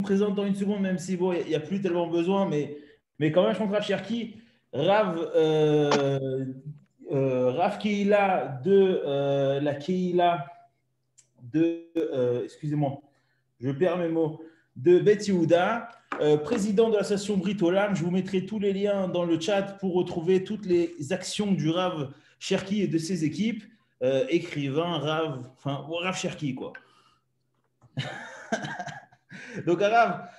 présente dans une seconde, même si bon, il n'y a plus tellement besoin, mais quand même, je pense Rav Cherki, Rav Keila de la Keila de, excusez-moi, je perds mes mots, de Bet Yehuda, président de l'association Brit Olam. Je vous mettrai tous les liens dans le chat pour retrouver toutes les actions du Rav Cherki et de ses équipes. Écrivain, Rav Cherki, quoi. Donc, Rav,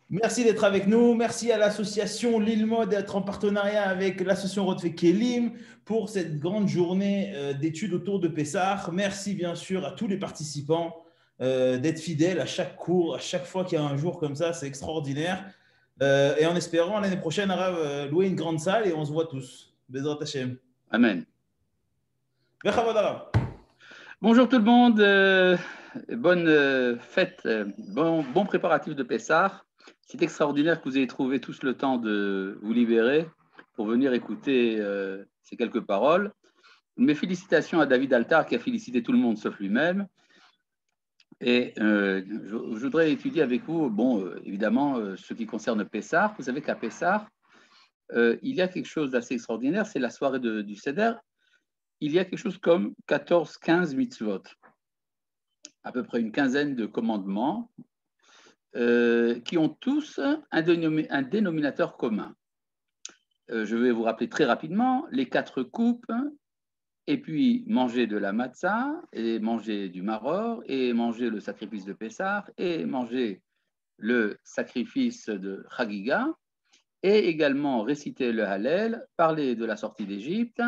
merci d'être avec nous. Merci à l'association Lilmod d'être en partenariat avec l'association Rodfe Kelim pour cette grande journée d'études autour de Pessah. Merci bien sûr à tous les participants d'être fidèles à chaque cours, à chaque fois qu'il y a un jour comme ça, c'est extraordinaire. Et en espérant l'année prochaine, Arav, louer une grande salle et on se voit tous. Bezrat Hashem. Amen. Bechavod, Arav. Bonjour tout le monde, bonne fête, bon préparatif de Pessah. C'est extraordinaire que vous ayez trouvé tous le temps de vous libérer pour venir écouter ces quelques paroles. Mes félicitations à David Altar qui a félicité tout le monde sauf lui-même. Et je voudrais étudier avec vous, évidemment, ce qui concerne Pessah. Vous savez qu'à Pessah, il y a quelque chose d'assez extraordinaire, c'est la soirée du Seder. Il y a quelque chose comme 14-15 mitzvot, à peu près une quinzaine de commandements, qui ont tous un dénominateur commun. Je vais vous rappeler très rapidement les 4 coupes, et puis manger de la matzah, et manger du maror, et manger le sacrifice de Pessah, et manger le sacrifice de Chagiga, et également réciter le Hallel, parler de la sortie d'Égypte,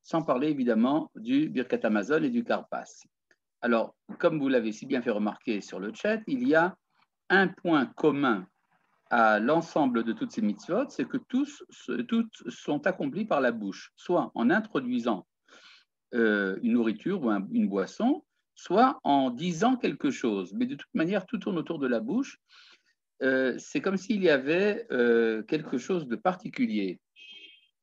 sans parler évidemment du Birkat Hamazon et du Karpas. Alors, comme vous l'avez si bien fait remarquer sur le chat, il y a un point commun à l'ensemble de toutes ces mitzvot, c'est que toutes sont accomplies par la bouche, soit en introduisant une nourriture ou une boisson, soit en disant quelque chose. Mais de toute manière, tout tourne autour de la bouche. C'est comme s'il y avait quelque chose de particulier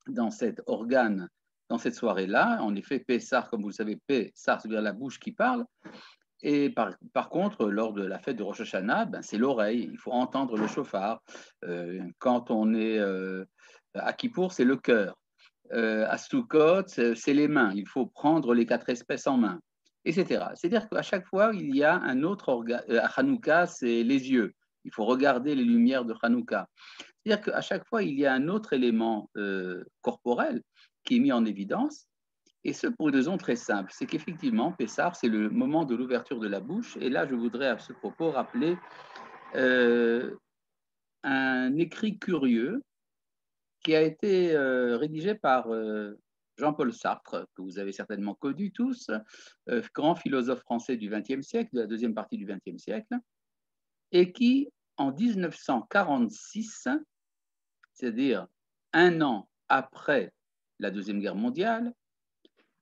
dans cet organe, dans cette soirée-là. En effet, Pessah, comme vous le savez, Pessah, c'est-à-dire la bouche qui parle. Et par contre, lors de la fête de Rosh Hashanah, c'est l'oreille, il faut entendre le shofar. Quand on est à Kippour, c'est le cœur. À Sukkot, c'est les mains, il faut prendre les 4 espèces en main, etc. C'est-à-dire qu'à chaque fois, il y a un autre organe. À Hanouka, c'est les yeux, il faut regarder les lumières de Hanouka. C'est-à-dire qu'à chaque fois, il y a un autre élément corporel qui est mis en évidence. Et ce pour une raison très simple, c'est qu'effectivement, Pessah, c'est le moment de l'ouverture de la bouche. Et là, je voudrais à ce propos rappeler un écrit curieux qui a été rédigé par Jean-Paul Sartre, que vous avez certainement connu tous, grand philosophe français du XXe siècle, de la deuxième partie du XXe siècle, et qui, en 1946, c'est-à-dire un an après la Deuxième Guerre mondiale,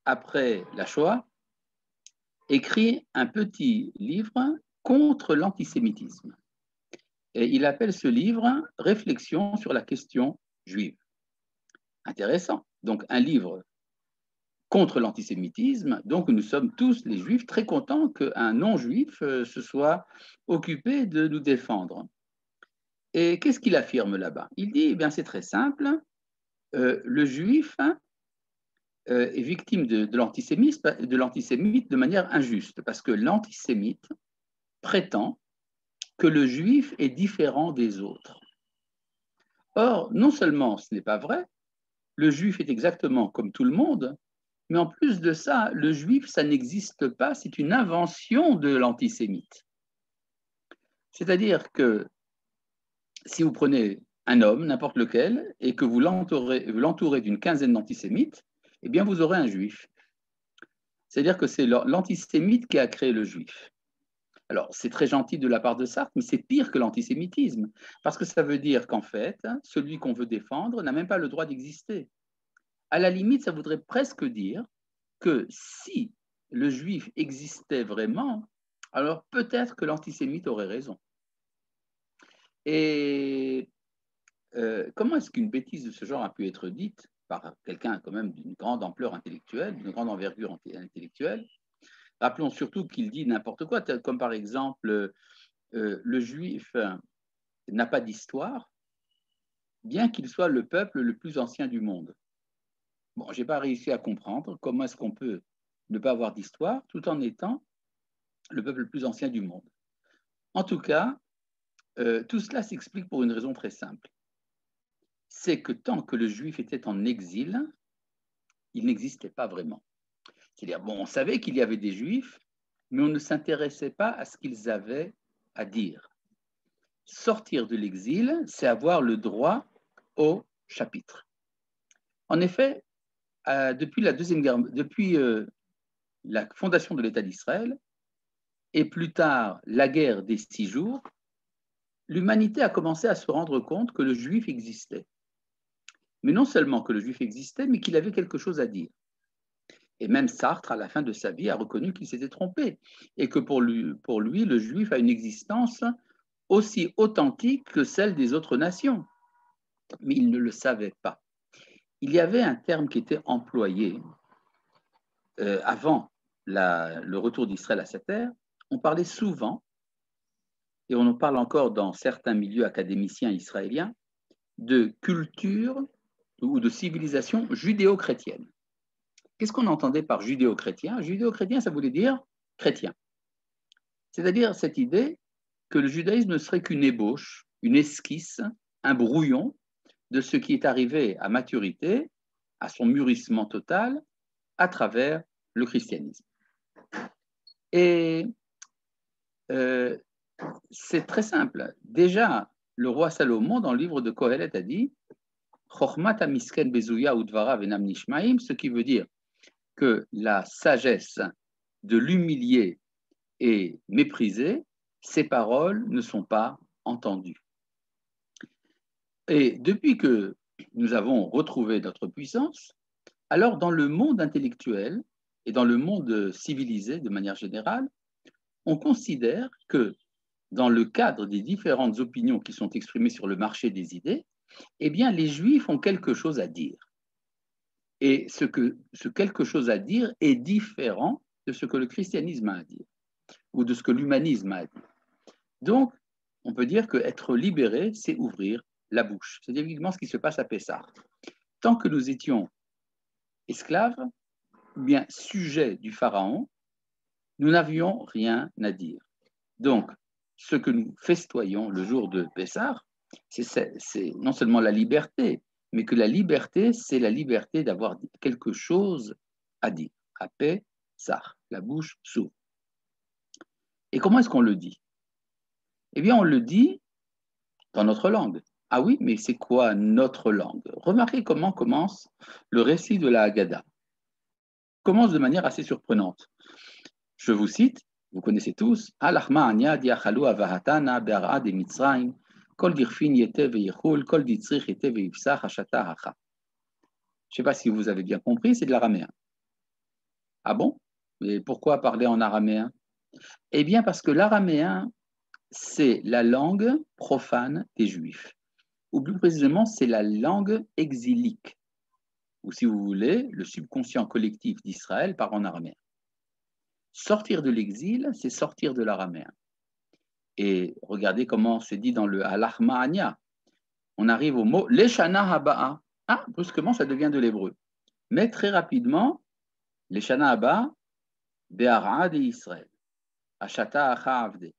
après la Shoah, écrit un petit livre contre l'antisémitisme. Et il appelle ce livre « Réflexion sur la question juive ». Intéressant. Donc, un livre contre l'antisémitisme. Donc, nous sommes tous, les juifs, très contents qu'un non-juif se soit occupé de nous défendre. Et qu'est-ce qu'il affirme là-bas? Il dit, eh bien, c'est très simple, le juif est victime de l'antisémite de manière injuste, parce que l'antisémite prétend que le juif est différent des autres. Or, non seulement ce n'est pas vrai, le juif est exactement comme tout le monde, mais en plus de ça, le juif, ça n'existe pas, c'est une invention de l'antisémite. C'est-à-dire que si vous prenez un homme, n'importe lequel, et que vous l'entourez d'une quinzaine d'antisémites, eh bien vous aurez un juif. C'est-à-dire que c'est l'antisémite qui a créé le juif. Alors, c'est très gentil de la part de Sartre, mais c'est pire que l'antisémitisme, parce que ça veut dire qu'en fait, celui qu'on veut défendre n'a même pas le droit d'exister. À la limite, ça voudrait presque dire que si le juif existait vraiment, alors peut-être que l'antisémite aurait raison. Et comment est-ce qu'une bêtise de ce genre a pu être dite par quelqu'un quand même d'une grande ampleur intellectuelle, d'une grande envergure intellectuelle? Rappelons surtout qu'il dit n'importe quoi, comme par exemple le juif n'a pas d'histoire, bien qu'il soit le peuple le plus ancien du monde. Bon, je n'ai pas réussi à comprendre comment est-ce qu'on peut ne pas avoir d'histoire tout en étant le peuple le plus ancien du monde. En tout cas, tout cela s'explique pour une raison très simple. C'est que tant que le juif était en exil, il n'existait pas vraiment. C'est-à-dire, bon, on savait qu'il y avait des juifs, mais on ne s'intéressait pas à ce qu'ils avaient à dire. Sortir de l'exil, c'est avoir le droit au chapitre. En effet, depuis la Deuxième Guerre, depuis la fondation de l'État d'Israël, et plus tard la guerre des 6 jours, l'humanité a commencé à se rendre compte que le juif existait. Mais non seulement que le juif existait, mais qu'il avait quelque chose à dire. Et même Sartre, à la fin de sa vie, a reconnu qu'il s'était trompé et que pour lui, le juif a une existence aussi authentique que celle des autres nations. Mais il ne le savait pas. Il y avait un terme qui était employé avant le retour d'Israël à sa terre. On parlait souvent, et on en parle encore dans certains milieux académiciens israéliens, de culture ou de civilisation judéo-chrétienne. Qu'est-ce qu'on entendait par judéo-chrétien? Judéo-chrétien, ça voulait dire chrétien. C'est-à-dire cette idée que le judaïsme ne serait qu'une ébauche, une esquisse, un brouillon de ce qui est arrivé à maturité, à son mûrissement total, à travers le christianisme. Et c'est très simple. Déjà, le roi Salomon, dans le livre de Kohelet, a dit Chochmat hamisken bezuya udvara venam nishmaim, ce qui veut dire que la sagesse de l'humilié est méprisée, ses paroles ne sont pas entendues. Et depuis que nous avons retrouvé notre puissance, alors dans le monde intellectuel et dans le monde civilisé de manière générale, on considère que dans le cadre des différentes opinions qui sont exprimées sur le marché des idées, eh bien, les Juifs ont quelque chose à dire. Et ce quelque chose à dire est différent de ce que le christianisme a à dire, ou de ce que l'humanisme a à dire. Donc, on peut dire qu'être libéré, c'est ouvrir la bouche. C'est évidemment ce qui se passe à Pessah. Tant que nous étions esclaves, ou bien sujets du Pharaon, nous n'avions rien à dire. Donc, ce que nous festoyons le jour de Pessah, c'est non seulement la liberté, mais que la liberté, c'est la liberté d'avoir quelque chose à dire. À Pessah, la bouche s'ouvre. Et comment est-ce qu'on le dit? Eh bien, on le dit dans notre langue. Ah oui, mais c'est quoi notre langue? Remarquez comment commence le récit de la Haggadah. Il commence de manière assez surprenante. Je vous cite, vous connaissez tous, Alachma anya diachalu avahatana be'ara de Mitzrayim, kol dirfin yete ve'yechul, kol ditzrich yete ve'yifsach hashata hacha. Je ne sais pas si vous avez bien compris, c'est de l'araméen. Ah bon? Mais pourquoi parler en araméen? Eh bien, parce que l'araméen, c'est la langue profane des Juifs. Ou plus précisément, c'est la langue exilique. Ou si vous voulez, le subconscient collectif d'Israël parle en araméen. Sortir de l'exil, c'est sortir de l'araméen. Et regardez comment c'est dit dans le Alachma Anya. On arrive au mot Leshana Haba'a. Ah, brusquement, ça devient de l'hébreu. Mais très rapidement, Leshana Haba'a, Be'ara de Israël. Ashata Acha Avde.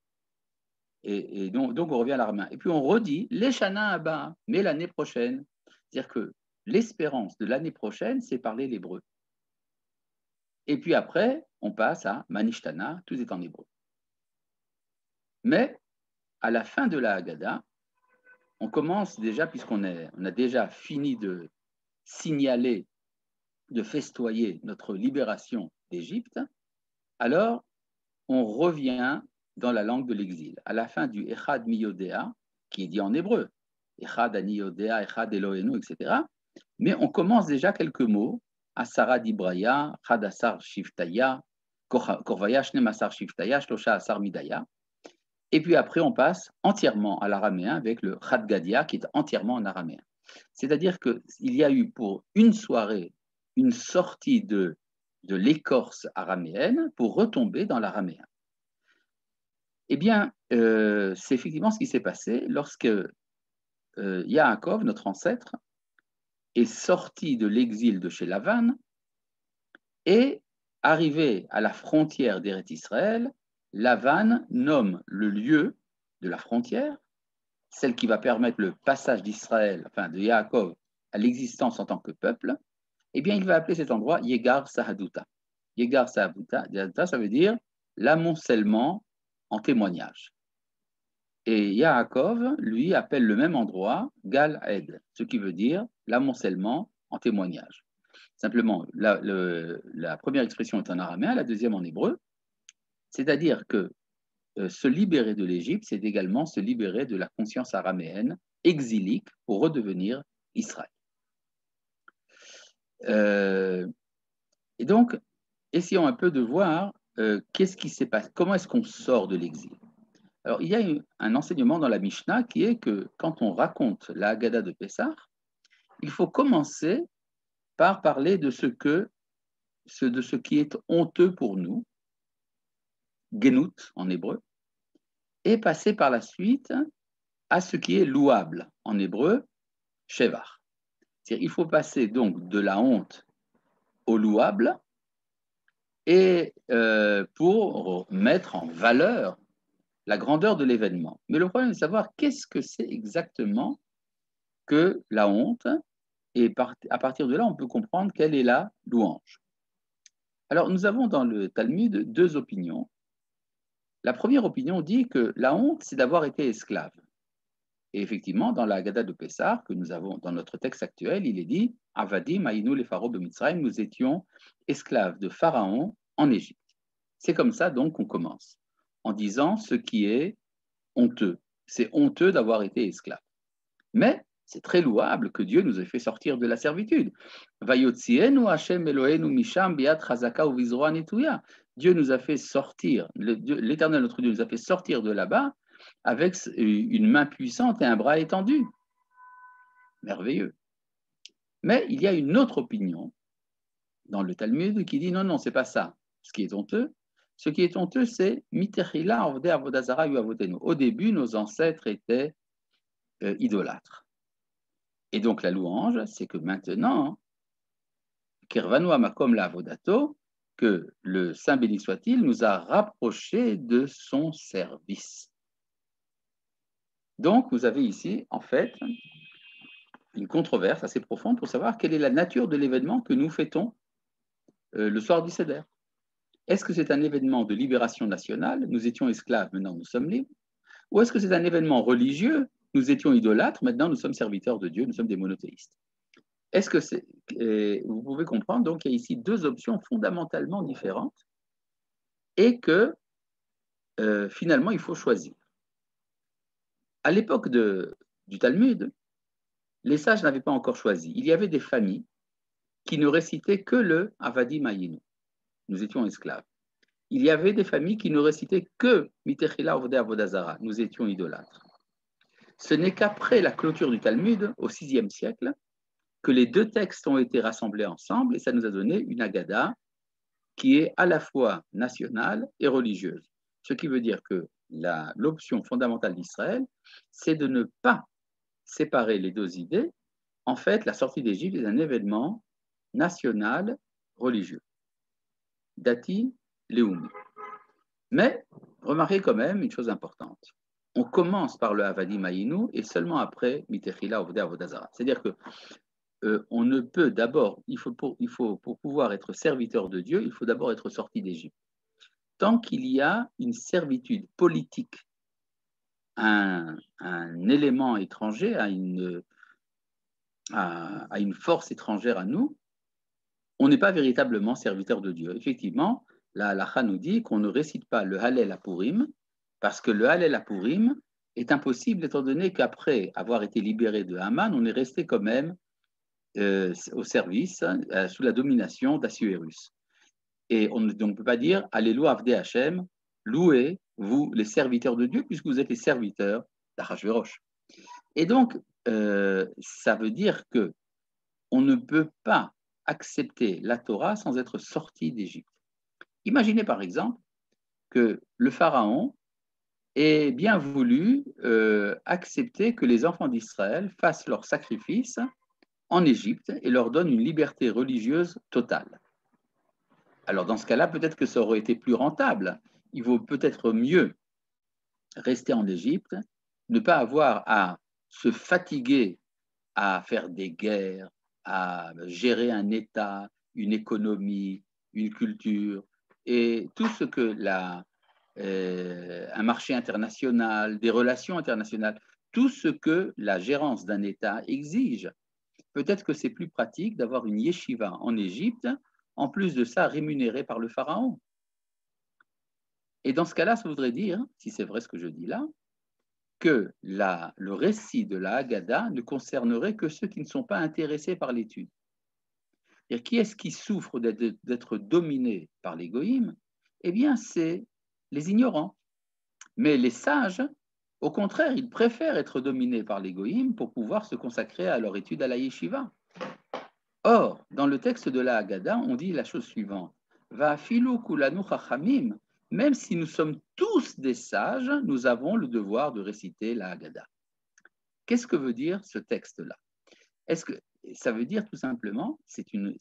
Et donc, on revient à l'araméen. Et puis on redit Leshana Haba'a, mais l'année prochaine. C'est-à-dire que l'espérance de l'année prochaine, c'est parler l'hébreu. Et puis après, on passe à Manishtana, tout est en hébreu. Mais à la fin de la Haggadah, on commence déjà, puisqu'on a déjà fini de signaler, de festoyer notre libération d'Égypte, alors on revient dans la langue de l'exil. À la fin du Echad Miyodea, qui est dit en hébreu, Echad Ani Yodea, Echad Elohenu, etc., mais on commence déjà quelques mots, Asara Dibraya, Chad Asar Shiftaya, Korvaya Shnem Asar Shiftaya, Shlosha Asar Midaya. Et puis après, on passe entièrement à l'araméen avec le Chad Gadia qui est entièrement en araméen. C'est-à-dire qu'il y a eu pour une soirée une sortie de l'écorce araméenne pour retomber dans l'araméen. Eh bien, c'est effectivement ce qui s'est passé lorsque Yaakov, notre ancêtre, est sorti de l'exil de chez Lavan et arrivé à la frontière d'Éret Israël. Lavan nomme le lieu de la frontière, celle qui va permettre le passage d'Israël, enfin de Yaakov, à l'existence en tant que peuple. Eh bien, il va appeler cet endroit Yegar Sahaduta. Yegar Sahaduta, ça veut dire l'amoncellement en témoignage. Et Yaakov, lui, appelle le même endroit Gal Ed, ce qui veut dire l'amoncellement en témoignage. Simplement, la première expression est en araméen, la deuxième en hébreu, c'est-à-dire que se libérer de l'Égypte, c'est également se libérer de la conscience araméenne exilique pour redevenir Israël. Et donc, essayons un peu de voir qu'est-ce qui s'est passé, comment est-ce qu'on sort de l'exil. Alors, il y a un enseignement dans la Mishnah qui est que quand on raconte la Haggadah de Pessah, il faut commencer par parler de ce qui est honteux pour nous, Genout en hébreu, et passer par la suite à ce qui est louable en hébreu, Shevar. C'est-à-dire, il faut passer donc de la honte au louable et pour mettre en valeur la grandeur de l'événement. Mais le problème est de savoir qu'est-ce que c'est exactement que la honte, et à partir de là, on peut comprendre quelle est la louange. Alors, nous avons dans le Talmud deux opinions. La première opinion dit que la honte, c'est d'avoir été esclave. Et effectivement, dans la Haggadah de Pessah, que nous avons dans notre texte actuel, il est dit « Avadim aïnou les pharaons de Mitzrayim » nous étions esclaves de Pharaon en Égypte. C'est comme ça donc qu'on commence, en disant ce qui est honteux. C'est honteux d'avoir été esclave. Mais c'est très louable que Dieu nous ait fait sortir de la servitude. Vayotzienu Hashem Eloheinu misham biat chazaka uvizroa netouya. Dieu nous a fait sortir, l'Éternel notre Dieu nous a fait sortir de là-bas avec une main puissante et un bras étendu. Merveilleux. Mais il y a une autre opinion dans le Talmud qui dit non, non, c'est pas ça. Ce qui est honteux, c'est mitechila avde avodazara yu avodenu. Au début, nos ancêtres étaient idolâtres. Et donc la louange, c'est que maintenant, Kirvanu amakom la avodato, que le Saint béni soit-il nous a rapprochés de son service. Donc vous avez ici, en fait, une controverse assez profonde pour savoir quelle est la nature de l'événement que nous fêtons le soir du Seder. Est-ce que c'est un événement de libération nationale, nous étions esclaves, maintenant nous sommes libres, ou est-ce que c'est un événement religieux, nous étions idolâtres, maintenant nous sommes serviteurs de Dieu, nous sommes des monothéistes? Est-ce que c'est, vous pouvez comprendre, donc il y a ici deux options fondamentalement différentes et que finalement il faut choisir. À l'époque du Talmud, les sages n'avaient pas encore choisi. Il y avait des familles qui ne récitaient que le Avadim Ayinu. Nous étions esclaves. Il y avait des familles qui ne récitaient que Mitechila Ovde Avodazara. Nous étions idolâtres. Ce n'est qu'après la clôture du Talmud, au VIe siècle, que les deux textes ont été rassemblés ensemble et ça nous a donné une Haggadah qui est à la fois nationale et religieuse. Ce qui veut dire que l'option fondamentale d'Israël, c'est de ne pas séparer les deux idées. En fait, la sortie d'Égypte est un événement national religieux. Dati Leumi. Mais remarquez quand même une chose importante. On commence par le Avadim Ayinu et seulement après Mitechila Ovde Avodazara. C'est-à-dire que on ne peut d'abord, pour pouvoir être serviteur de Dieu, il faut d'abord être sorti d'Égypte. Tant qu'il y a une servitude politique, un élément étranger, à une force étrangère à nous, on n'est pas véritablement serviteur de Dieu. Effectivement, la halakha nous dit qu'on ne récite pas le Hallel à Purim, parce que le Hallel à Purim est impossible étant donné qu'après avoir été libéré de Haman, on est resté quand même au service, sous la domination d'Assuérus. Et on ne peut pas dire Alléluia Avdei Hashem, louez vous les serviteurs de Dieu, puisque vous êtes les serviteurs d'Achashverosh. Et donc, ça veut dire que on ne peut pas accepter la Torah sans être sorti d'Égypte. Imaginez par exemple que le pharaon ait bien voulu accepter que les enfants d'Israël fassent leur sacrifice en Égypte et leur donne une liberté religieuse totale. Alors dans ce cas-là, peut-être que ça aurait été plus rentable. Il vaut peut-être mieux rester en Égypte, ne pas avoir à se fatiguer à faire des guerres, à gérer un État, une économie, une culture, et tout ce que un marché international, des relations internationales, tout ce que la gérance d'un État exige. Peut-être que c'est plus pratique d'avoir une yeshiva en Égypte, en plus de ça rémunérée par le pharaon. Et dans ce cas-là, ça voudrait dire, si c'est vrai ce que je dis là, que le récit de la Haggadah ne concernerait que ceux qui ne sont pas intéressés par l'étude. Qui est-ce qui souffre d'être dominé par les goïms? Eh bien, c'est les ignorants. Mais les sages, au contraire, ils préfèrent être dominés par les goïms pour pouvoir se consacrer à leur étude à la yeshiva. Or, dans le texte de la Haggadah, on dit la chose suivante. Va filu kulanu chachamim. Même si nous sommes tous des sages, nous avons le devoir de réciter la Haggadah. Qu'est-ce que veut dire ce texte-là? Est-ce que ça veut dire tout simplement, c'est une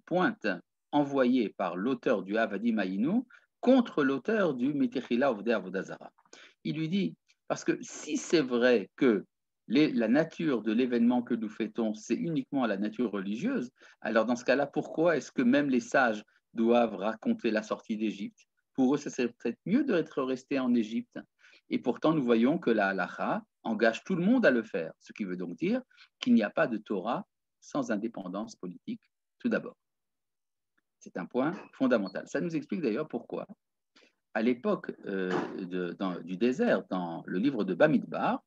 pointe envoyée par l'auteur du Havadim Hayinu contre l'auteur du Metechila Ovdei Avodah Zara. Il lui dit, parce que si c'est vrai que la nature de l'événement que nous fêtons, c'est uniquement la nature religieuse, alors dans ce cas-là, pourquoi est-ce que même les sages doivent raconter la sortie d'Égypte? Pour eux, ça serait peut-être mieux d'être resté en Égypte. Et pourtant, nous voyons que la halakha engage tout le monde à le faire, ce qui veut donc dire qu'il n'y a pas de Torah sans indépendance politique, tout d'abord. C'est un point fondamental. Ça nous explique d'ailleurs pourquoi, à l'époque du désert, dans le livre de Bamidbar,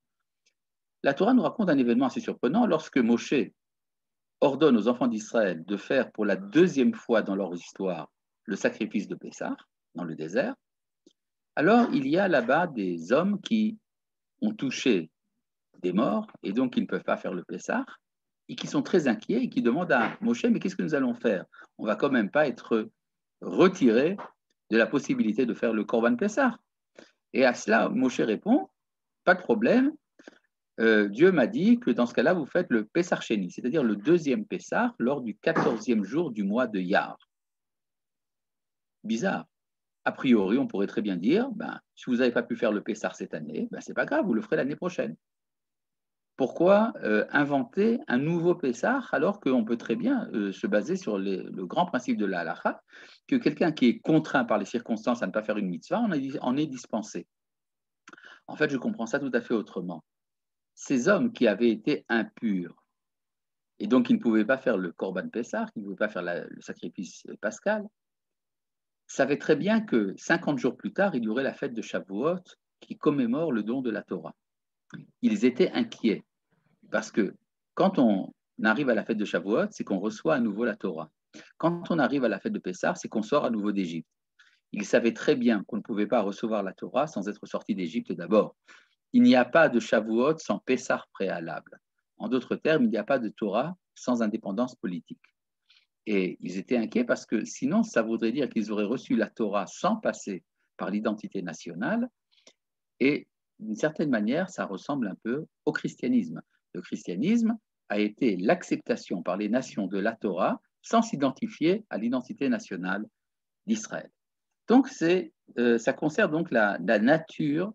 la Torah nous raconte un événement assez surprenant lorsque Moshe ordonne aux enfants d'Israël de faire pour la deuxième fois dans leur histoire le sacrifice de Pessah dans le désert. Alors, il y a là-bas des hommes qui ont touché des morts et donc ils ne peuvent pas faire le Pessah et qui sont très inquiets et qui demandent à Moshe, mais qu'est-ce que nous allons faire? On ne va quand même pas être retiré de la possibilité de faire le Korban Pessah. Et à cela, Moshe répond, pas de problème, Dieu m'a dit que dans ce cas-là, vous faites le Pessah Sheni, c'est-à-dire le deuxième Pessah lors du 14e jour du mois de Iyar. Bizarre. A priori, on pourrait très bien dire, si vous n'avez pas pu faire le Pessah cette année, ce n'est pas grave, vous le ferez l'année prochaine. Pourquoi inventer un nouveau Pessah alors qu'on peut très bien se baser sur le grand principe de la halakha, que quelqu'un qui est contraint par les circonstances à ne pas faire une mitzvah en est dispensé. En fait, je comprends ça tout à fait autrement. Ces hommes qui avaient été impurs et donc qui ne pouvaient pas faire le Korban Pessah, qui ne pouvaient pas faire le sacrifice pascal, savaient très bien que 50 jours plus tard, il y aurait la fête de Shavuot qui commémore le don de la Torah. Ils étaient inquiets parce que quand on arrive à la fête de Shavuot, c'est qu'on reçoit à nouveau la Torah. Quand on arrive à la fête de Pessah, c'est qu'on sort à nouveau d'Égypte. Ils savaient très bien qu'on ne pouvait pas recevoir la Torah sans être sorti d'Égypte d'abord. Il n'y a pas de Shavuot sans Pessah préalable. En d'autres termes, il n'y a pas de Torah sans indépendance politique. Et ils étaient inquiets parce que sinon, ça voudrait dire qu'ils auraient reçu la Torah sans passer par l'identité nationale. Et d'une certaine manière, ça ressemble un peu au christianisme. Le christianisme a été l'acceptation par les nations de la Torah sans s'identifier à l'identité nationale d'Israël. Donc, ça concerne donc la nature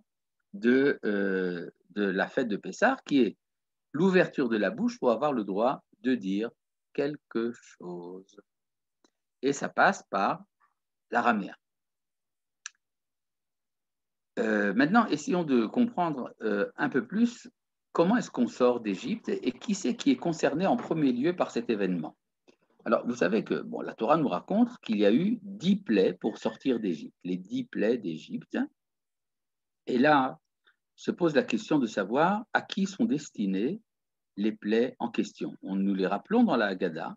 de la fête de Pessah, qui est l'ouverture de la bouche pour avoir le droit de dire quelque chose. Et ça passe par l'araméen. Maintenant, essayons de comprendre un peu plus comment est-ce qu'on sort d'Égypte et qui c'est qui est concerné en premier lieu par cet événement. Alors, vous savez que la Torah nous raconte qu'il y a eu 10 plaies pour sortir d'Égypte, les 10 plaies d'Égypte. Et là, se pose la question de savoir à qui sont destinées les plaies en question. Nous les rappelons dans la Haggadah,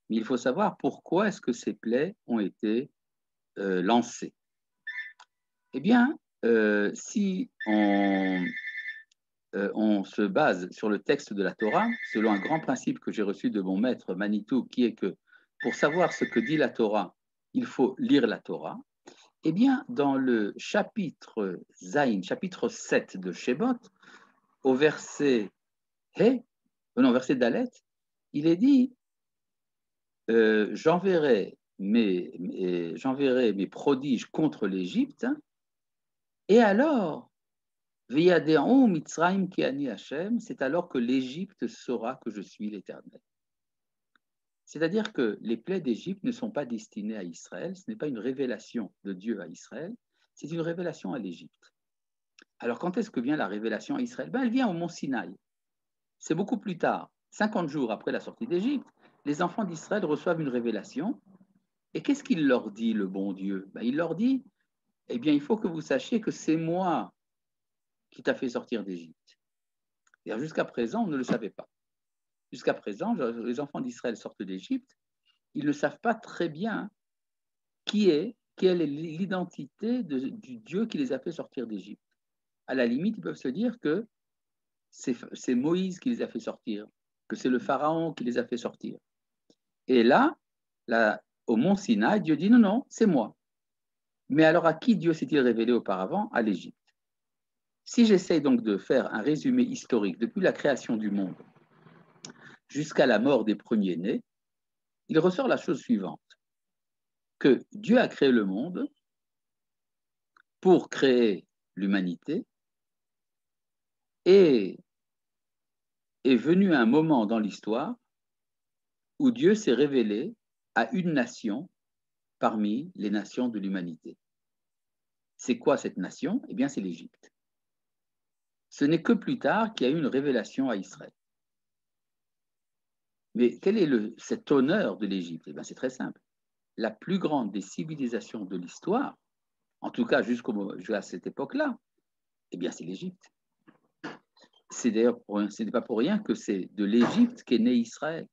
mais il faut savoir pourquoi est-ce que ces plaies ont été lancées. Eh bien, si on se base sur le texte de la Torah, selon un grand principe que j'ai reçu de mon maître Manitou, qui est que pour savoir ce que dit la Torah, il faut lire la Torah. Eh bien, dans le chapitre Zayin, chapitre 7 de Shebot, au verset verset Dalet, il est dit j'enverrai mes prodiges contre l'Égypte, et alors, Veyadéon Mitzrayim ki ani Hashem, c'est alors que l'Égypte saura que je suis l'Éternel. C'est-à-dire que les plaies d'Égypte ne sont pas destinées à Israël, ce n'est pas une révélation de Dieu à Israël, c'est une révélation à l'Égypte. Alors, quand est-ce que vient la révélation à Israël? Elle vient au mont Sinaï. C'est beaucoup plus tard, 50 jours après la sortie d'Égypte, les enfants d'Israël reçoivent une révélation. Et qu'est-ce qu'il leur dit, le bon Dieu? Il leur dit, eh bien, il faut que vous sachiez que c'est moi qui t'a fait sortir d'Égypte. Jusqu'à présent, on ne le savait pas. Jusqu'à présent, les enfants d'Israël sortent d'Égypte, ils ne savent pas très bien quelle est l'identité du Dieu qui les a fait sortir d'Égypte. À la limite, ils peuvent se dire que c'est Moïse qui les a fait sortir, que c'est le Pharaon qui les a fait sortir. Et là, au mont Sinaï, Dieu dit non, c'est moi. Mais alors à qui Dieu s'est-il révélé auparavant? À l'Égypte. Si j'essaye donc de faire un résumé historique depuis la création du monde jusqu'à la mort des premiers-nés, il ressort la chose suivante, que Dieu a créé le monde pour créer l'humanité, et est venu un moment dans l'histoire où Dieu s'est révélé à une nation parmi les nations de l'humanité. C'est quoi cette nation? Eh bien, c'est l'Égypte. Ce n'est que plus tard qu'il y a eu une révélation à Israël. Mais quel est cet honneur de l'Égypte? Eh bien, c'est très simple. La plus grande des civilisations de l'histoire, en tout cas jusqu'à cette époque-là, eh bien, c'est l'Égypte. Ce n'est pas pour rien que c'est de l'Égypte qu'est né Israël.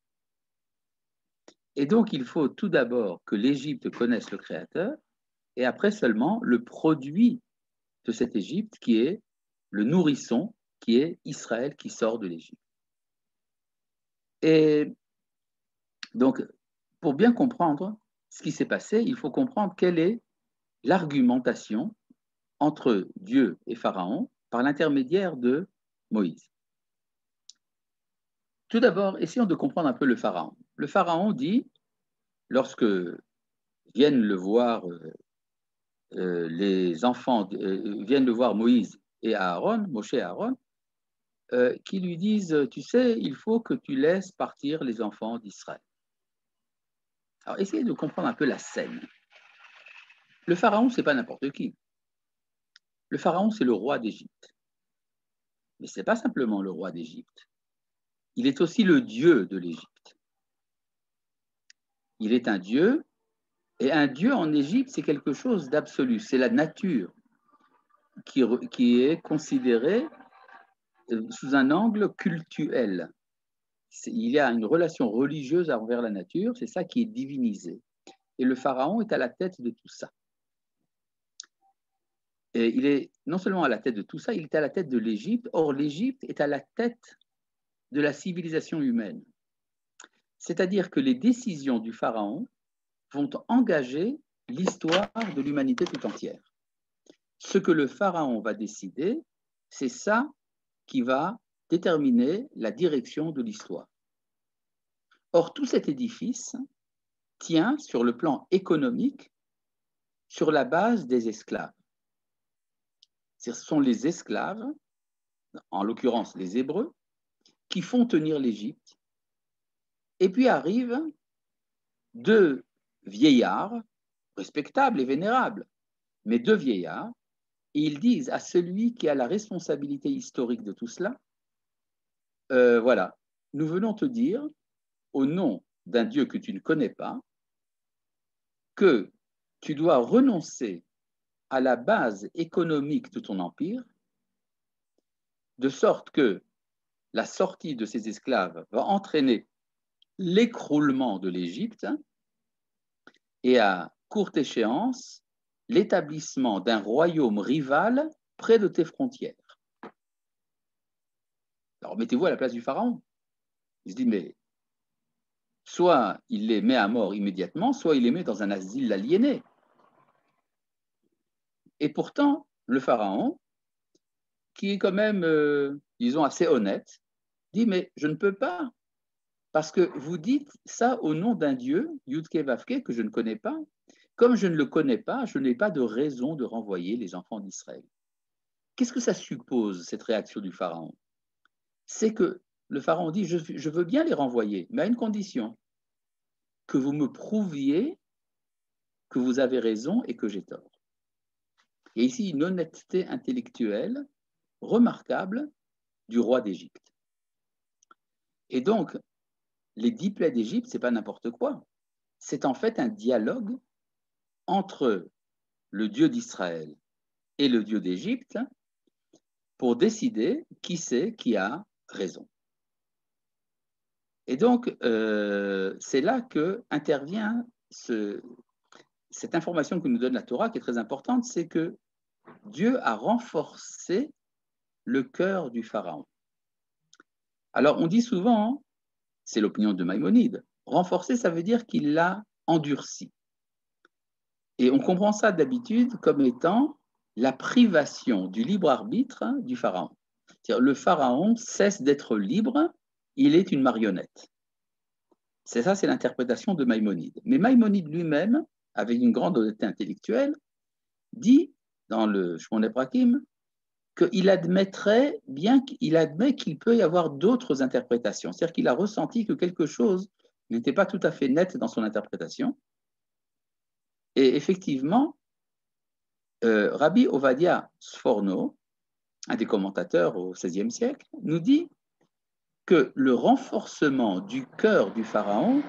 Et donc, il faut tout d'abord que l'Égypte connaisse le Créateur, et après seulement le produit de cette Égypte qui est le nourrisson, qui est Israël qui sort de l'Égypte. Et donc, pour bien comprendre ce qui s'est passé, il faut comprendre quelle est l'argumentation entre Dieu et Pharaon par l'intermédiaire de Moïse. Tout d'abord, essayons de comprendre un peu le Pharaon. Le Pharaon dit, lorsque viennent le voir les enfants, viennent le voir Moïse et Aaron, Moshe et Aaron, qui lui disent, tu sais, il faut que tu laisses partir les enfants d'Israël. Alors, essayez de comprendre un peu la scène. Le Pharaon, ce n'est pas n'importe qui. Le Pharaon, c'est le roi d'Égypte. Mais ce n'est pas simplement le roi d'Égypte. Il est aussi le Dieu de l'Égypte. Il est un Dieu, et un Dieu en Égypte, c'est quelque chose d'absolu. C'est la nature qui est considérée sous un angle cultuel. Il y a une relation religieuse envers la nature, c'est ça qui est divinisé. Et le Pharaon est à la tête de tout ça. Et il est non seulement à la tête de tout ça, il est à la tête de l'Égypte. Or, l'Égypte est à la tête de la civilisation humaine. C'est-à-dire que les décisions du Pharaon vont engager l'histoire de l'humanité tout entière. Ce que le Pharaon va décider, c'est ça qui va déterminer la direction de l'histoire. Or, tout cet édifice tient sur le plan économique sur la base des esclaves. Ce sont les esclaves, en l'occurrence les Hébreux, qui font tenir l'Égypte. Et puis arrivent deux vieillards, respectables et vénérables, mais deux vieillards, et ils disent à celui qui a la responsabilité historique de tout cela, voilà, nous venons te dire, au nom d'un Dieu que tu ne connais pas, que tu dois renoncer à la base économique de ton empire, de sorte que la sortie de ces esclaves va entraîner l'écroulement de l'Égypte et à courte échéance, l'établissement d'un royaume rival près de tes frontières. Alors mettez-vous à la place du Pharaon. Il se dit, mais soit il les met à mort immédiatement, soit il les met dans un asile aliéné. Et pourtant, le pharaon, qui est quand même, disons, assez honnête, dit, mais je ne peux pas, parce que vous dites ça au nom d'un Dieu, Yudke Vavke, que je ne connais pas. Comme je ne le connais pas, je n'ai pas de raison de renvoyer les enfants d'Israël. Qu'est-ce que ça suppose, cette réaction du pharaon? C'est que le pharaon dit, je veux bien les renvoyer, mais à une condition, que vous me prouviez que vous avez raison et que j'ai tort. Il y a ici une honnêteté intellectuelle remarquable du roi d'Égypte. Et donc, les 10 plaies d'Égypte, ce n'est pas n'importe quoi. C'est en fait un dialogue entre le Dieu d'Israël et le Dieu d'Égypte pour décider qui c'est qui a raison. Et donc, c'est là que intervient cette information que nous donne la Torah, qui est très importante, c'est que Dieu a renforcé le cœur du pharaon. Alors, on dit souvent, c'est l'opinion de Maïmonide, renforcer, ça veut dire qu'il l'a endurci. Et on comprend ça d'habitude comme étant la privation du libre arbitre du pharaon. C'est-à-dire, le pharaon cesse d'être libre, il est une marionnette. C'est ça, c'est l'interprétation de Maïmonide. Mais Maïmonide lui-même, avec une grande honnêteté intellectuelle, dit dans le Shmoneh Prakim qu'il admettrait bien qu'il admet qu'il peut y avoir d'autres interprétations. C'est-à-dire qu'il a ressenti que quelque chose n'était pas tout à fait net dans son interprétation. Et effectivement, Rabbi Ovadia Sforno, un des commentateurs au XVIe siècle, nous dit que le renforcement du cœur du pharaon,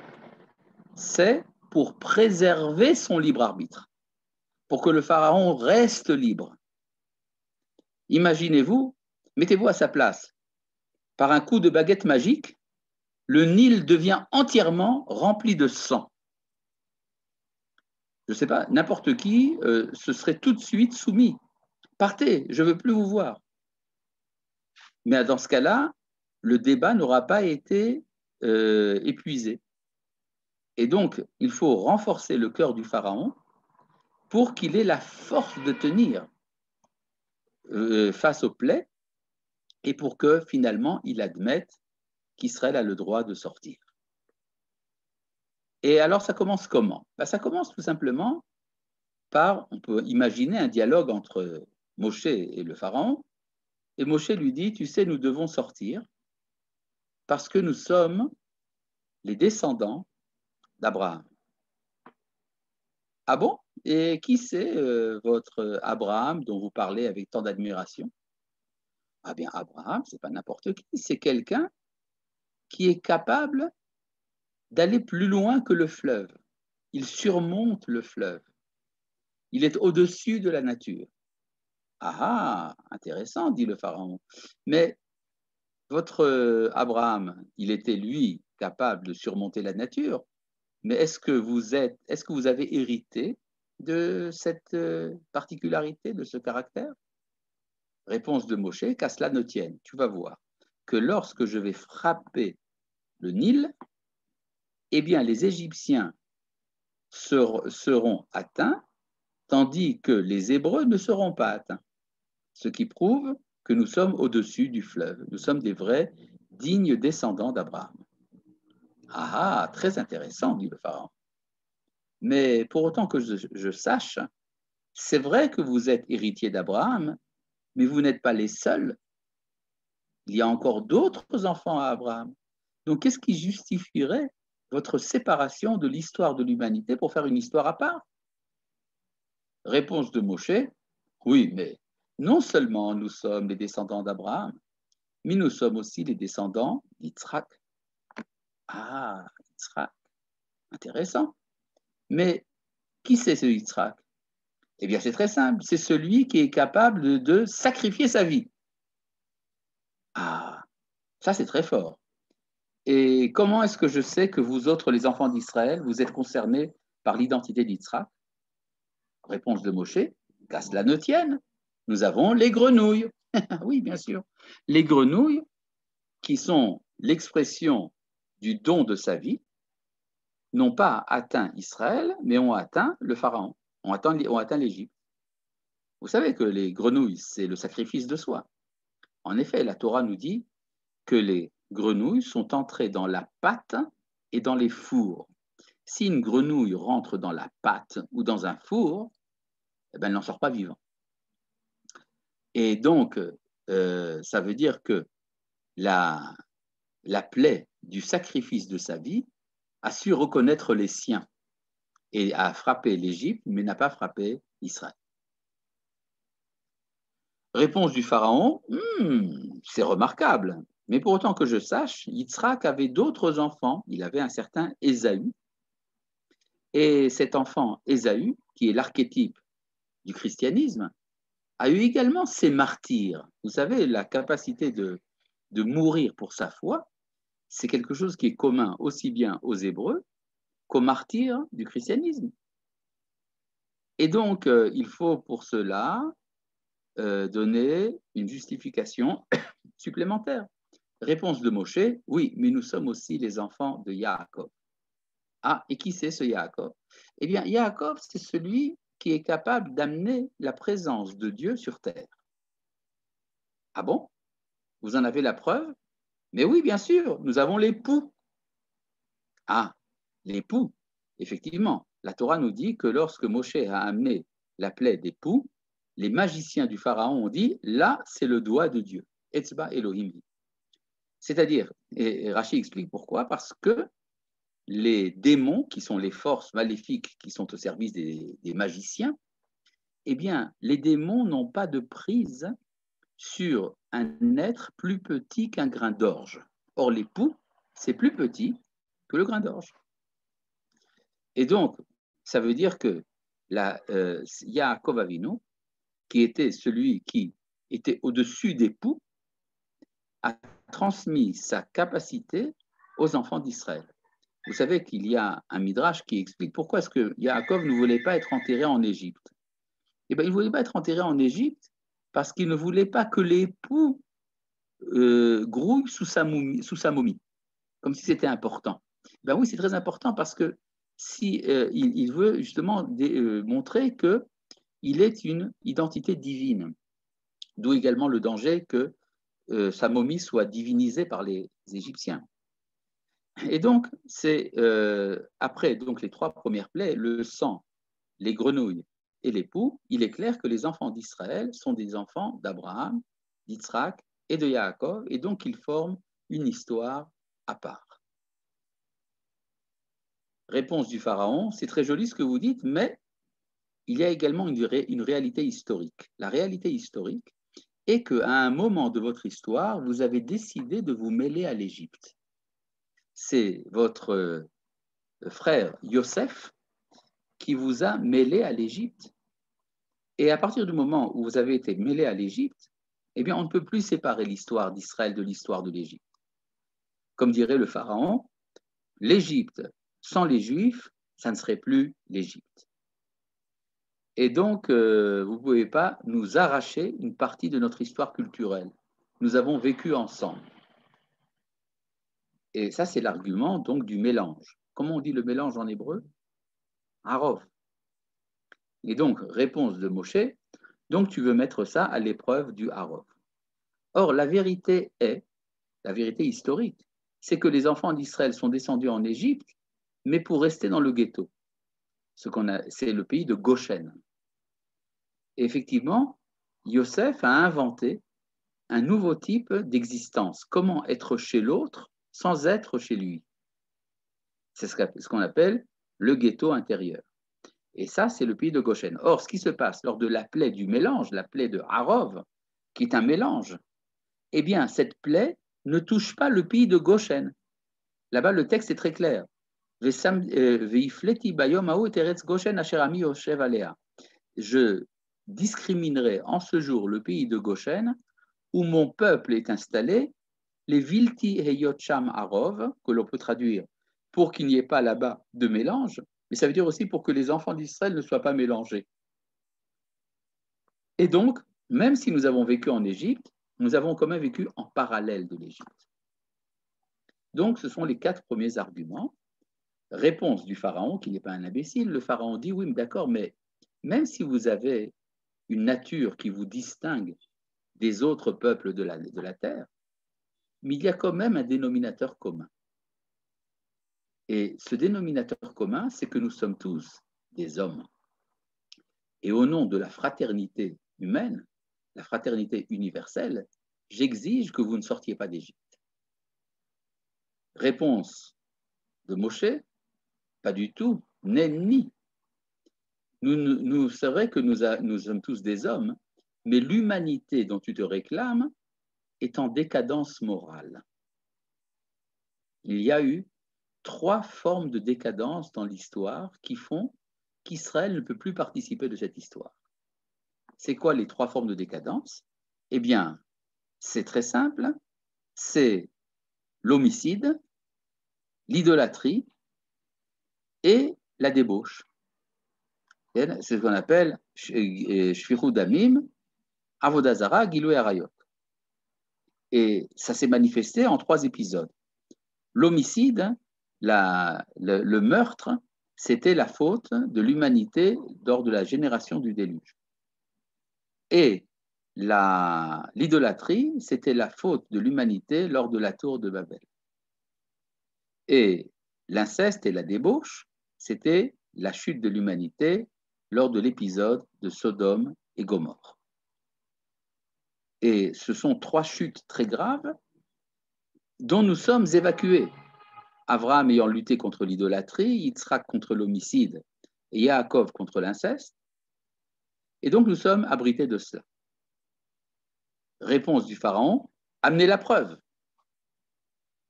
c'est pour préserver son libre arbitre, pour que le pharaon reste libre. Imaginez-vous, mettez-vous à sa place. Par un coup de baguette magique, le Nil devient entièrement rempli de sang. Je ne sais pas, n'importe qui se serait tout de suite soumis. Partez, je ne veux plus vous voir. Mais dans ce cas-là, le débat n'aura pas été épuisé. Et donc, il faut renforcer le cœur du pharaon pour qu'il ait la force de tenir face aux plaies et pour que finalement il admette qu'Israël a le droit de sortir. Et alors ça commence comment? Ça commence tout simplement par, on peut imaginer un dialogue entre Moshe et le pharaon, et Moshe lui dit, tu sais, nous devons sortir parce que nous sommes les descendants d'Abraham. Ah bon? Et qui c'est votre Abraham dont vous parlez avec tant d'admiration? Ah bien, Abraham, c'est pas n'importe qui, c'est quelqu'un qui est capable d'aller plus loin que le fleuve. Il surmonte le fleuve. Il est au-dessus de la nature. Ah, intéressant, dit le pharaon. Mais votre Abraham, il était lui capable de surmonter la nature. Mais est-ce que vous avez hérité de cette particularité, de ce caractère? Réponse de Moshe, qu'à cela ne tienne. Tu vas voir que lorsque je vais frapper le Nil, eh bien les Égyptiens seront atteints, tandis que les Hébreux ne seront pas atteints. Ce qui prouve que nous sommes au-dessus du fleuve. Nous sommes des vrais dignes descendants d'Abraham. Ah, très intéressant, dit le pharaon. Mais pour autant que je sache, c'est vrai que vous êtes héritier d'Abraham, mais vous n'êtes pas les seuls. Il y a encore d'autres enfants à Abraham. Donc, qu'est-ce qui justifierait votre séparation de l'histoire de l'humanité pour faire une histoire à part? Réponse de Moshe, oui, mais non seulement nous sommes les descendants d'Abraham, mais nous sommes aussi les descendants d'Yitzhak. Ah, Yitzhak, intéressant. Mais qui c'est ce Yitzhak? Eh bien, c'est très simple, c'est celui qui est capable de sacrifier sa vie. Ah, ça c'est très fort. Et comment est-ce que je sais que vous autres, les enfants d'Israël, vous êtes concernés par l'identité d'Yitzhak? Réponse de Moshe, qu'à cela ne tienne, nous avons les grenouilles. Oui, bien sûr. Les grenouilles qui sont l'expression du don de sa vie, n'ont pas atteint Israël, mais ont atteint le Pharaon, ont atteint l'Égypte. Vous savez que les grenouilles, c'est le sacrifice de soi. En effet, la Torah nous dit que les grenouilles sont entrées dans la pâte et dans les fours. Si une grenouille rentre dans la pâte ou dans un four, eh ben, elle n'en sort pas vivant. Et donc, ça veut dire que la plaie du sacrifice de sa vie a su reconnaître les siens et a frappé l'Égypte, mais n'a pas frappé Israël. Réponse du pharaon, c'est remarquable, mais pour autant que je sache, Yitzhak avait d'autres enfants. Il avait un certain Ésaü, et cet enfant Ésaü, qui est l'archétype du christianisme, a eu également ses martyrs. Vous savez, la capacité de mourir pour sa foi, c'est quelque chose qui est commun aussi bien aux Hébreux qu'aux martyrs du christianisme. Et donc, il faut pour cela donner une justification supplémentaire. Réponse de Moshe, oui, mais nous sommes aussi les enfants de Yaakov. Ah, et qui c'est ce Yaakov? Eh bien, Yaakov, c'est celui qui est capable d'amener la présence de Dieu sur terre. Ah bon? Vous en avez la preuve? Mais oui, bien sûr, nous avons les poux. Ah, les poux, effectivement. La Torah nous dit que lorsque Moshe a amené la plaie des poux, les magiciens du Pharaon ont dit, là, c'est le doigt de Dieu. Etzba Elohim. C'est-à-dire, et Rachi explique pourquoi, parce que les démons, qui sont les forces maléfiques qui sont au service des magiciens, eh bien, les démons n'ont pas de prise sur un être plus petit qu'un grain d'orge. Or, les poux, c'est plus petit que le grain d'orge. Et donc, ça veut dire que Yaakov Avinu, qui était celui qui était au-dessus des poux, a transmis sa capacité aux enfants d'Israël. Vous savez qu'il y a un midrash qui explique pourquoi est-ce que Yaakov ne voulait pas être enterré en Égypte. Eh bien, il ne voulait pas être enterré en Égypte parce qu'il ne voulait pas que les poux grouillent sous sa momie, comme si c'était important. Ben oui, c'est très important parce que si, il veut justement montrer qu'il est une identité divine, d'où également le danger que sa momie soit divinisée par les Égyptiens. Et donc, c'est après donc, les trois premières plaies, le sang, les grenouilles et les poux, il est clair que les enfants d'Israël sont des enfants d'Abraham, d'Yitzhak et de Yaakov, et donc ils forment une histoire à part. Réponse du pharaon, c'est très joli ce que vous dites, mais il y a également une réalité historique. La réalité historique est qu'à un moment de votre histoire, vous avez décidé de vous mêler à l'Égypte. C'est votre frère Yosef qui vous a mêlé à l'Égypte. Et à partir du moment où vous avez été mêlé à l'Égypte, eh bien, on ne peut plus séparer l'histoire d'Israël de l'histoire de l'Égypte. Comme dirait le pharaon, l'Égypte sans les Juifs, ça ne serait plus l'Égypte. Et donc, vous ne pouvez pas nous arracher une partie de notre histoire culturelle. Nous avons vécu ensemble. Et ça, c'est l'argument donc du mélange. Comment on dit le mélange en hébreu? Harov. Et donc, réponse de Moshe, donc tu veux mettre ça à l'épreuve du Harov. Or, la vérité historique, c'est que les enfants d'Israël sont descendus en Égypte, mais pour rester dans le ghetto. C'est le pays de Goshen. Et effectivement, Yosef a inventé un nouveau type d'existence. Comment être chez l'autre sans être chez lui? C'est ce qu'on appelle le ghetto intérieur. Et ça, c'est le pays de Goshen. Or, ce qui se passe lors de la plaie du mélange, la plaie de Harov, qui est un mélange, eh bien, cette plaie ne touche pas le pays de Goshen. Là-bas, le texte est très clair. Je discriminerai en ce jour le pays de Goshen, où mon peuple est installé, les Vilti Heyot Sham Harov, que l'on peut traduire pour qu'il n'y ait pas là-bas de mélange, mais ça veut dire aussi pour que les enfants d'Israël ne soient pas mélangés. Et donc, même si nous avons vécu en Égypte, nous avons quand même vécu en parallèle de l'Égypte. Donc, ce sont les 4 premiers arguments. Réponse du pharaon, qui n'est pas un imbécile. Le pharaon dit, oui, mais d'accord, mais même si vous avez une nature qui vous distingue des autres peuples de la terre, mais il y a quand même un dénominateur commun. Et ce dénominateur commun, c'est que nous sommes tous des hommes. Et au nom de la fraternité humaine, la fraternité universelle, j'exige que vous ne sortiez pas d'Égypte. Réponse de Moshe, pas du tout, nenni. C'est vrai que nous sommes tous des hommes, mais l'humanité dont tu te réclames est en décadence morale. Il y a eu 3 formes de décadence dans l'histoire qui font qu'Israël ne peut plus participer de cette histoire. C'est quoi les 3 formes de décadence? Eh bien, c'est très simple, c'est l'homicide, l'idolâtrie et la débauche. C'est ce qu'on appelle Shfichut Damim, Avodah Zara, Gilui Arayot. Et ça s'est manifesté en 3 épisodes. L'homicide, le meurtre, c'était la faute de l'humanité lors de la génération du déluge. Et l'idolâtrie, c'était la faute de l'humanité lors de la tour de Babel. Et l'inceste et la débauche, c'était la chute de l'humanité lors de l'épisode de Sodome et Gomorrhe. Et ce sont 3 chutes très graves dont nous sommes évacués. Abraham ayant lutté contre l'idolâtrie, Yitzhak contre l'homicide et Yaakov contre l'inceste. Et donc nous sommes abrités de cela. Réponse du pharaon, amenez la preuve.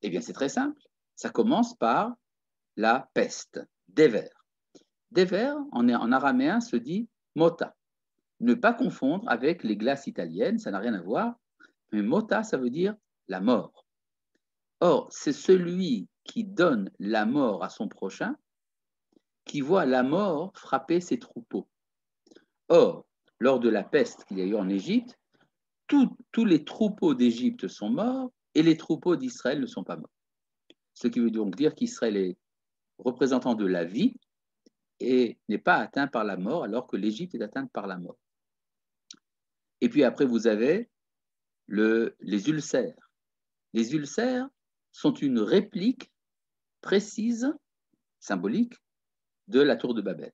Eh bien c'est très simple, ça commence par la peste, Dever. Dever en araméen se dit mota. Ne pas confondre avec les glaces italiennes, ça n'a rien à voir, mais mota ça veut dire la mort. Or, c'est celui qui donne la mort à son prochain qui voit la mort frapper ses troupeaux. Or, lors de la peste qu'il y a eu en Égypte, tous les troupeaux d'Égypte sont morts et les troupeaux d'Israël ne sont pas morts. Ce qui veut donc dire qu'Israël est représentant de la vie et n'est pas atteint par la mort alors que l'Égypte est atteinte par la mort. Et puis après, vous avez les ulcères. Les ulcères sont une réplique précise, symbolique, de la tour de Babel.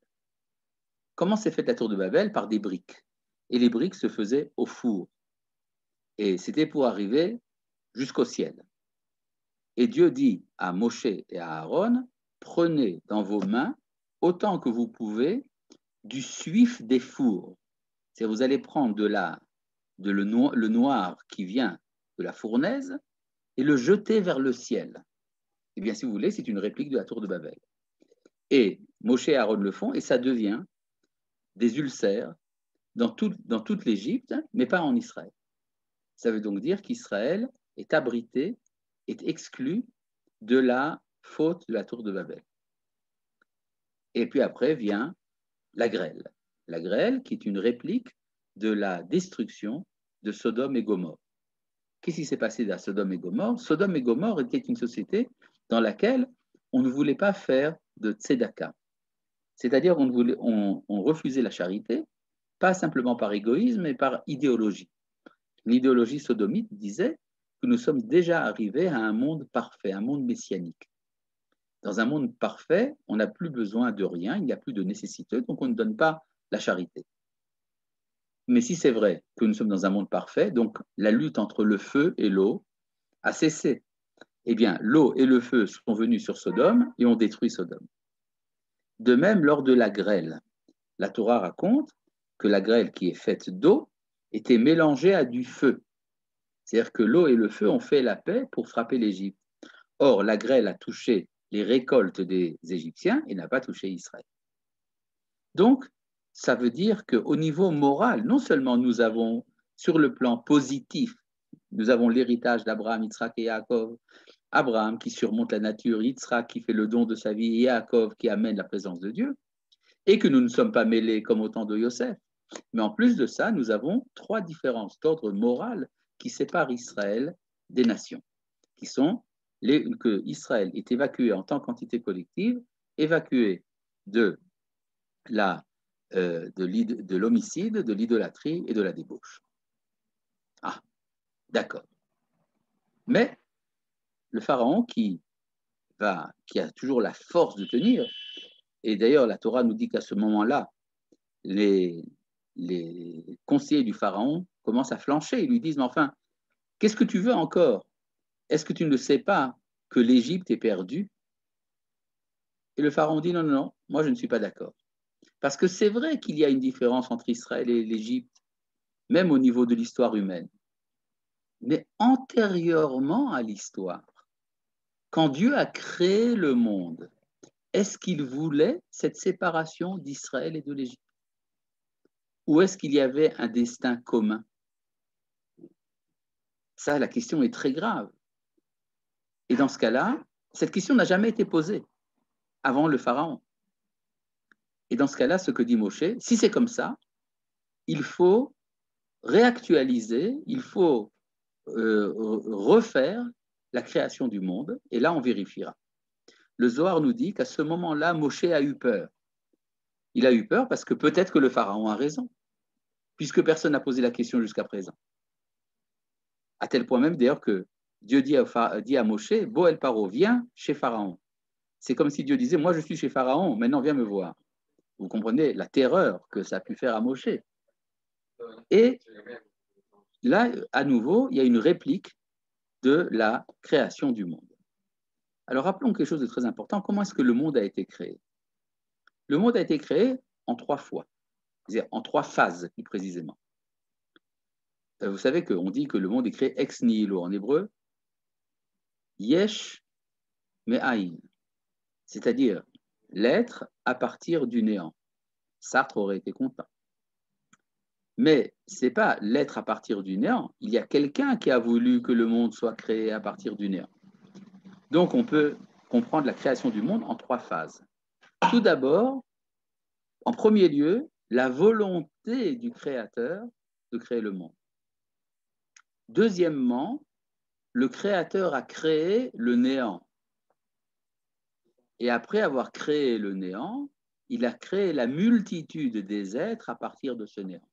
Comment s'est faite la tour de Babel? Par des briques. Et les briques se faisaient au four. Et c'était pour arriver jusqu'au ciel. Et Dieu dit à Moshe et à Aaron, prenez dans vos mains, autant que vous pouvez, du suif des fours. C'est-à-dire vous allez prendre le noir qui vient de la fournaise et le jeter vers le ciel. Eh bien, si vous voulez, c'est une réplique de la tour de Babel. Et Moshe et Aaron le font, et ça devient des ulcères dans toute l'Égypte, mais pas en Israël. Ça veut donc dire qu'Israël est abrité, est exclu de la faute de la tour de Babel. Et puis après vient la grêle. La grêle qui est une réplique de la destruction de Sodome et Gomorrhe. Qu'est-ce qui s'est passé à Sodome et Gomorrhe? Sodome et Gomorrhe était une société dans laquelle on ne voulait pas faire de tzedaka. C'est-à-dire on refusait la charité, pas simplement par égoïsme, mais par idéologie. L'idéologie sodomite disait que nous sommes déjà arrivés à un monde parfait, un monde messianique. Dans un monde parfait, on n'a plus besoin de rien, il n'y a plus de nécessité, donc on ne donne pas la charité. Mais si c'est vrai que nous sommes dans un monde parfait, donc la lutte entre le feu et l'eau a cessé. Eh bien, l'eau et le feu sont venus sur Sodome et ont détruit Sodome. De même, lors de la grêle, la Torah raconte que la grêle qui est faite d'eau était mélangée à du feu. C'est-à-dire que l'eau et le feu ont fait la paix pour frapper l'Égypte. Or, la grêle a touché les récoltes des Égyptiens et n'a pas touché Israël. Donc, ça veut dire qu'au niveau moral, non seulement nous avons, sur le plan positif, nous avons l'héritage d'Abraham, Yitzhak et Yaakov, Abraham qui surmonte la nature, Yitzhak qui fait le don de sa vie, et Yaakov qui amène la présence de Dieu, et que nous ne sommes pas mêlés comme au temps de Yosef. Mais en plus de ça, nous avons 3 différences d'ordre moral qui séparent Israël des nations, qui sont que Israël est évacué en tant qu'entité collective, évacué de la de l'homicide, de l'idolâtrie et de la débauche. Ah, d'accord. Mais le pharaon qui a toujours la force de tenir, et d'ailleurs la Torah nous dit qu'à ce moment-là, les conseillers du pharaon commencent à flancher. Ils lui disent, mais enfin, qu'est-ce que tu veux encore? Est-ce que tu ne sais pas que l'Égypte est perdue? Et le pharaon dit, non, non, non, moi je ne suis pas d'accord. Parce que c'est vrai qu'il y a une différence entre Israël et l'Égypte, même au niveau de l'histoire humaine. Mais antérieurement à l'histoire, quand Dieu a créé le monde, est-ce qu'il voulait cette séparation d'Israël et de l'Égypte? Ou est-ce qu'il y avait un destin commun? Ça, la question est très grave. Et dans ce cas-là, cette question n'a jamais été posée avant le pharaon. Et dans ce cas-là, ce que dit Moshe, si c'est comme ça, il faut réactualiser, il faut refaire la création du monde, et là, on vérifiera. Le Zohar nous dit qu'à ce moment-là, Moshe a eu peur. Il a eu peur parce que peut-être que le pharaon a raison, puisque personne n'a posé la question jusqu'à présent. À tel point même, d'ailleurs, que Dieu dit à Moshe, Boel Paro, viens chez Pharaon. C'est comme si Dieu disait, moi je suis chez Pharaon, maintenant viens me voir. Vous comprenez la terreur que ça a pu faire à Moshe. Et là, à nouveau, il y a une réplique de la création du monde. Alors rappelons quelque chose de très important. Comment est-ce que le monde a été créé? Le monde a été créé en 3 fois, c'est-à-dire en 3 phases plus précisément. Vous savez qu'on dit que le monde est créé ex nihilo en hébreu, yesh me'ayin, c'est-à-dire l'être à partir du néant. Sartre aurait été content. Mais ce n'est pas l'être à partir du néant. Il y a quelqu'un qui a voulu que le monde soit créé à partir du néant. Donc, on peut comprendre la création du monde en 3 phases. Tout d'abord, en premier lieu, la volonté du Créateur de créer le monde. Deuxièmement, le Créateur a créé le néant. Et après avoir créé le néant, il a créé la multitude des êtres à partir de ce néant.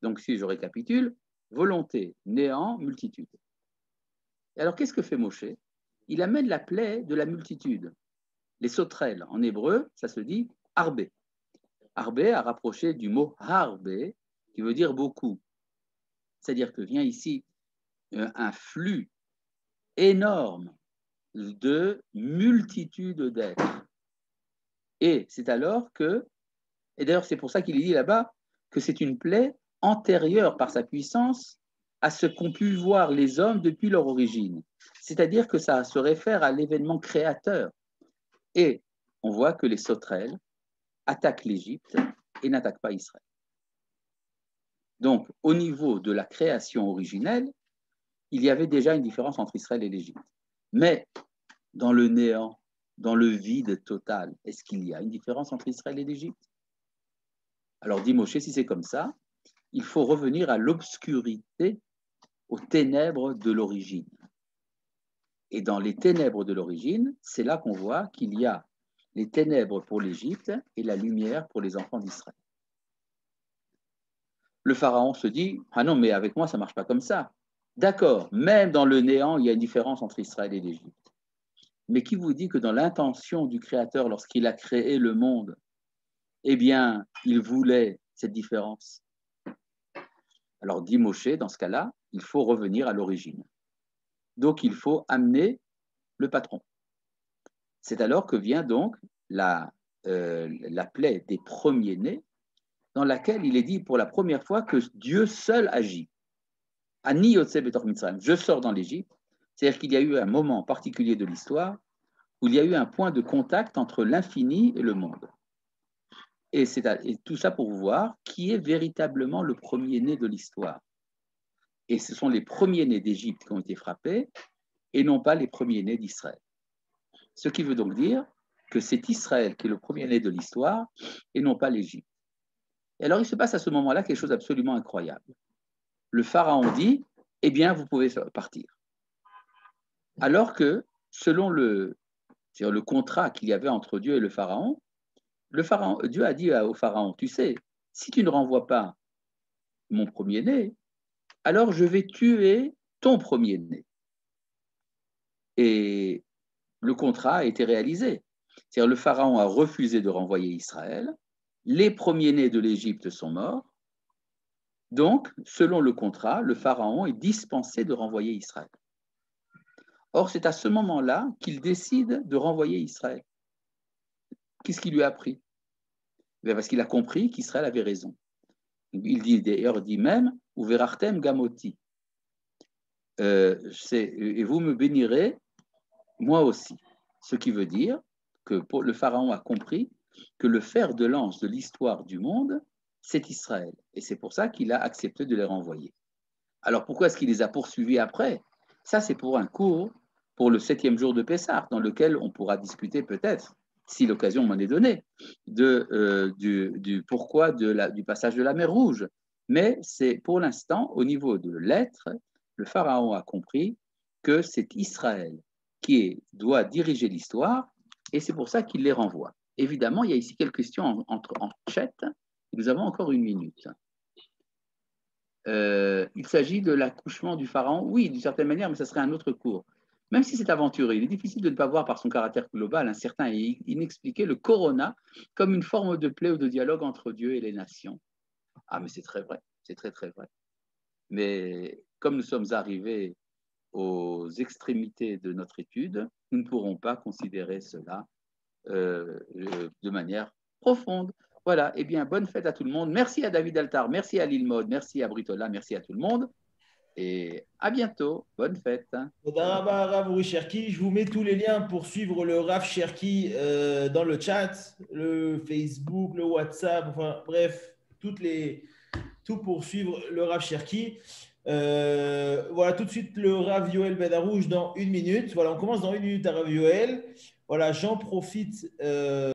Donc, si je récapitule, volonté, néant, multitude. Et alors, qu'est-ce que fait Moshe? Il amène la plaie de la multitude. Les sauterelles, en hébreu, ça se dit arbé. Arbé a rapproché du mot harbé, qui veut dire beaucoup. C'est-à-dire que vient ici un flux énorme de multitudes d'êtres. Et c'est alors que, et d'ailleurs c'est pour ça qu'il est dit là-bas, que c'est une plaie antérieure par sa puissance à ce qu'ont pu voir les hommes depuis leur origine. C'est-à-dire que ça se réfère à l'événement créateur. Et on voit que les sauterelles attaquent l'Égypte et n'attaquent pas Israël. Donc, au niveau de la création originelle, il y avait déjà une différence entre Israël et l'Égypte. Mais dans le néant, dans le vide total, est-ce qu'il y a une différence entre Israël et l'Égypte? Alors, dit Moshe, si c'est comme ça, il faut revenir à l'obscurité, aux ténèbres de l'origine. Et dans les ténèbres de l'origine, c'est là qu'on voit qu'il y a les ténèbres pour l'Égypte et la lumière pour les enfants d'Israël. Le pharaon se dit, ah non, mais avec moi, ça ne marche pas comme ça. D'accord, même dans le néant, il y a une différence entre Israël et l'Égypte. Mais qui vous dit que dans l'intention du Créateur, lorsqu'il a créé le monde, eh bien, il voulait cette différence? Alors, dit Moshe, dans ce cas-là, il faut revenir à l'origine. Donc, il faut amener le patron. C'est alors que vient donc la plaie des premiers-nés, dans laquelle il est dit pour la première fois que Dieu seul agit. Ani Yotzei Betor Mitzrayim, je sors dans l'Égypte. C'est-à-dire qu'il y a eu un moment particulier de l'histoire où il y a eu un point de contact entre l'infini et le monde. Et tout ça pour voir qui est véritablement le premier-né de l'histoire. Et ce sont les premiers-nés d'Égypte qui ont été frappés et non pas les premiers-nés d'Israël. Ce qui veut donc dire que c'est Israël qui est le premier-né de l'histoire et non pas l'Égypte. Et alors il se passe à ce moment-là quelque chose d'absolument incroyable. Le pharaon dit, eh bien, vous pouvez partir. Alors que, selon le contrat qu'il y avait entre Dieu et le pharaon, Dieu a dit au pharaon, tu sais, si tu ne renvoies pas mon premier-né, alors je vais tuer ton premier-né. Et le contrat a été réalisé. C'est-à-dire le pharaon a refusé de renvoyer Israël, les premiers-nés de l'Égypte sont morts, donc, selon le contrat, le pharaon est dispensé de renvoyer Israël. Or, c'est à ce moment-là qu'il décide de renvoyer Israël. Qu'est-ce qui lui a appris? Parce qu'il a compris qu'Israël avait raison. Il dit d'ailleurs, dit même, Uverachtem gamoti. Et vous me bénirez, moi aussi. Ce qui veut dire que le pharaon a compris que le fer de lance de l'histoire du monde, c'est Israël. Et c'est pour ça qu'il a accepté de les renvoyer. Alors pourquoi est-ce qu'il les a poursuivis après? Ça, c'est pour un cours pour le 7e jour de Pessah, dans lequel on pourra discuter peut-être, si l'occasion m'en est donnée, du pourquoi du passage de la mer Rouge. Mais c'est pour l'instant, au niveau de l'être, le pharaon a compris que c'est Israël qui doit diriger l'histoire, et c'est pour ça qu'il les renvoie. Évidemment, il y a ici quelques questions en chat. Nous avons encore 1 minute. Il s'agit de l'accouchement du pharaon. Oui, d'une certaine manière, mais ça serait un autre cours. Même si c'est aventuré, il est difficile de ne pas voir par son caractère global un certain et inexpliqué le corona comme une forme de plaie ou de dialogue entre Dieu et les nations. Ah, mais c'est très vrai, c'est très très vrai. Mais comme nous sommes arrivés aux extrémités de notre étude, nous ne pourrons pas considérer cela de manière profonde. Voilà, eh bien, bonne fête à tout le monde. Merci à David Altar, merci à Lilmod, merci à Britola, merci à tout le monde. Et à bientôt. Bonne fête. Todarabah, Rav Uri Cherki. Je vous mets tous les liens pour suivre le Rav Cherki dans le chat, le Facebook, le WhatsApp, enfin bref, tout pour suivre le Rav Cherki. Voilà, tout de suite le Rav Yoel Benarouche dans 1 minute. Voilà, on commence dans 1 minute à Rav Yoel. Voilà, j'en profite.